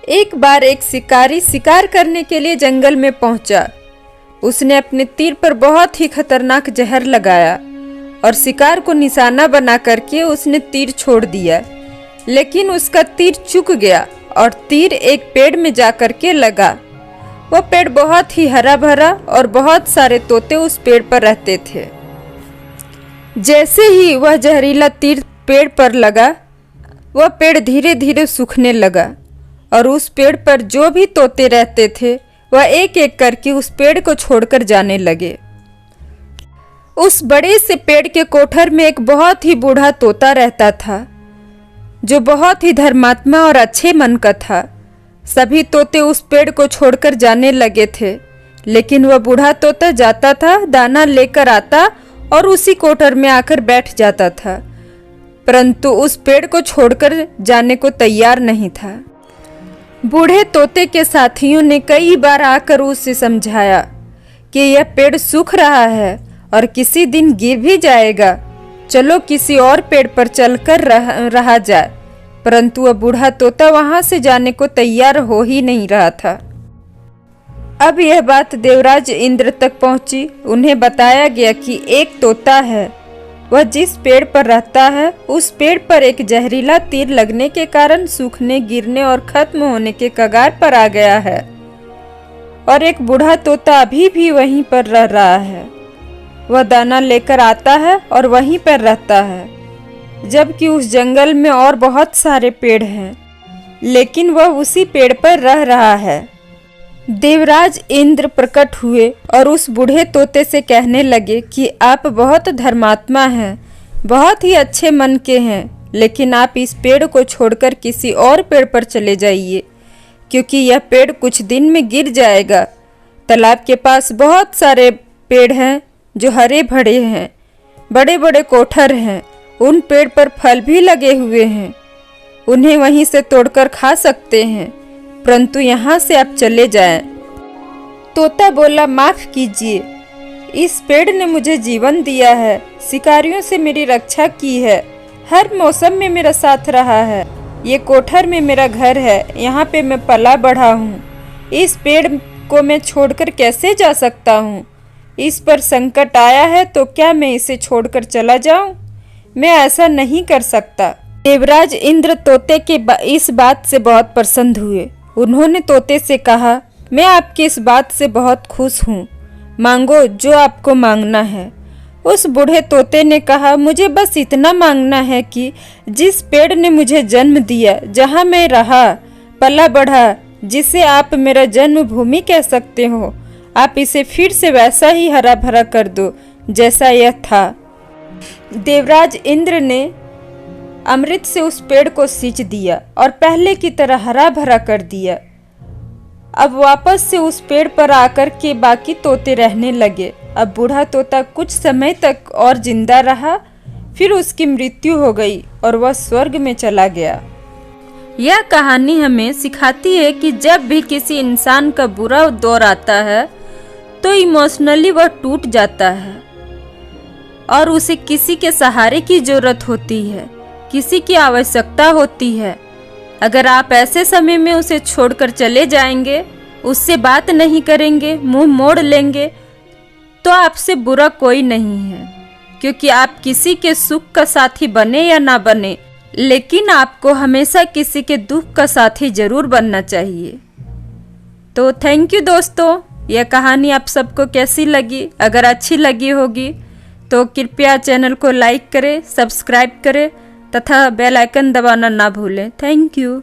एक बार एक शिकारी शिकार करने के लिए जंगल में पहुंचा। उसने अपने तीर पर बहुत ही खतरनाक जहर लगाया और शिकार को निशाना बना करके उसने तीर छोड़ दिया, लेकिन उसका तीर चूक गया और तीर एक पेड़ में जाकर के लगा। वह पेड़ बहुत ही हरा भरा और बहुत सारे तोते उस पेड़ पर रहते थे। जैसे ही वह जहरीला तीर पेड़ पर लगा, वह पेड़ धीरे धीरे सूखने लगा और उस पेड़ पर जो भी तोते रहते थे वह एक एक करके उस पेड़ को छोड़कर जाने लगे। उस बड़े से पेड़ के कोठर में एक बहुत ही बूढ़ा तोता रहता था, जो बहुत ही धर्मात्मा और अच्छे मन का था। सभी तोते उस पेड़ को छोड़कर जाने लगे थे, लेकिन वह बूढ़ा तोता जाता था, दाना लेकर आता और उसी कोठर में आकर बैठ जाता था, परंतु उस पेड़ को छोड़कर जाने को तैयार नहीं था। बूढ़े तोते के साथियों ने कई बार आकर उसे समझाया कि यह पेड़ सूख रहा है और किसी दिन गिर भी जाएगा, चलो किसी और पेड़ पर चलकर रहा जाए, परंतु वह बूढ़ा तोता वहां से जाने को तैयार हो ही नहीं रहा था। अब यह बात देवराज इंद्र तक पहुंची। उन्हें बताया गया कि एक तोता है, वह जिस पेड़ पर रहता है उस पेड़ पर एक जहरीला तीर लगने के कारण सूखने, गिरने और खत्म होने के कगार पर आ गया है, और एक बूढ़ा तोता अभी भी वहीं पर रह रहा है। वह दाना लेकर आता है और वहीं पर रहता है, जबकि उस जंगल में और बहुत सारे पेड़ हैं, लेकिन वह उसी पेड़ पर रह रहा है। देवराज इंद्र प्रकट हुए और उस बूढ़े तोते से कहने लगे कि आप बहुत धर्मात्मा हैं, बहुत ही अच्छे मन के हैं, लेकिन आप इस पेड़ को छोड़कर किसी और पेड़ पर चले जाइए, क्योंकि यह पेड़ कुछ दिन में गिर जाएगा। तालाब के पास बहुत सारे पेड़ हैं जो हरे भरे हैं, बड़े बड़े कोठर हैं, उन पेड़ पर फल भी लगे हुए हैं, उन्हें वहीं से तोड़कर खा सकते हैं, परंतु यहाँ से आप चले जाएं। तोता बोला, माफ कीजिए, इस पेड़ ने मुझे जीवन दिया है, शिकारियों से मेरी रक्षा की है, हर मौसम में मेरा साथ रहा है, ये कोठर में मेरा घर है, यहाँ पे मैं पला बढ़ा हूँ। इस पेड़ को मैं छोड़कर कैसे जा सकता हूँ? इस पर संकट आया है तो क्या मैं इसे छोड़कर चला जाऊं? मैं ऐसा नहीं कर सकता। देवराज इंद्र तोते के इस बात से बहुत प्रसन्न हुए। उन्होंने तोते से कहा, मैं आपकी इस बात से बहुत खुश हूँ, मांगो जो आपको मांगना है। उस बूढ़े तोते ने कहा, मुझे बस इतना मांगना है कि जिस पेड़ ने मुझे जन्म दिया, जहाँ मैं रहा, पला बढ़ा, जिसे आप मेरा जन्मभूमि कह सकते हो, आप इसे फिर से वैसा ही हरा भरा कर दो जैसा यह था। देवराज इंद्र ने अमृत से उस पेड़ को सींच दिया और पहले की तरह हरा भरा कर दिया। अब वापस से उस पेड़ पर आकर के बाकी तोते रहने लगे। अब बूढ़ा तोता कुछ समय तक और जिंदा रहा, फिर उसकी मृत्यु हो गई और वह स्वर्ग में चला गया। यह कहानी हमें सिखाती है कि जब भी किसी इंसान का बुरा दौर आता है तो इमोशनली वह टूट जाता है और उसे किसी के सहारे की जरूरत होती है, किसी की आवश्यकता होती है। अगर आप ऐसे समय में उसे छोड़कर चले जाएंगे, उससे बात नहीं करेंगे, मुंह मोड़ लेंगे, तो आपसे बुरा कोई नहीं है, क्योंकि आप किसी के सुख का साथी बने या ना बने, लेकिन आपको हमेशा किसी के दुख का साथी जरूर बनना चाहिए। तो थैंक यू दोस्तों। यह कहानी आप सबको कैसी लगी? अगर अच्छी लगी होगी तो कृपया चैनल को लाइक करें, सब्सक्राइब करें तथा बेल आइकन दबाना ना भूलें। Thank you.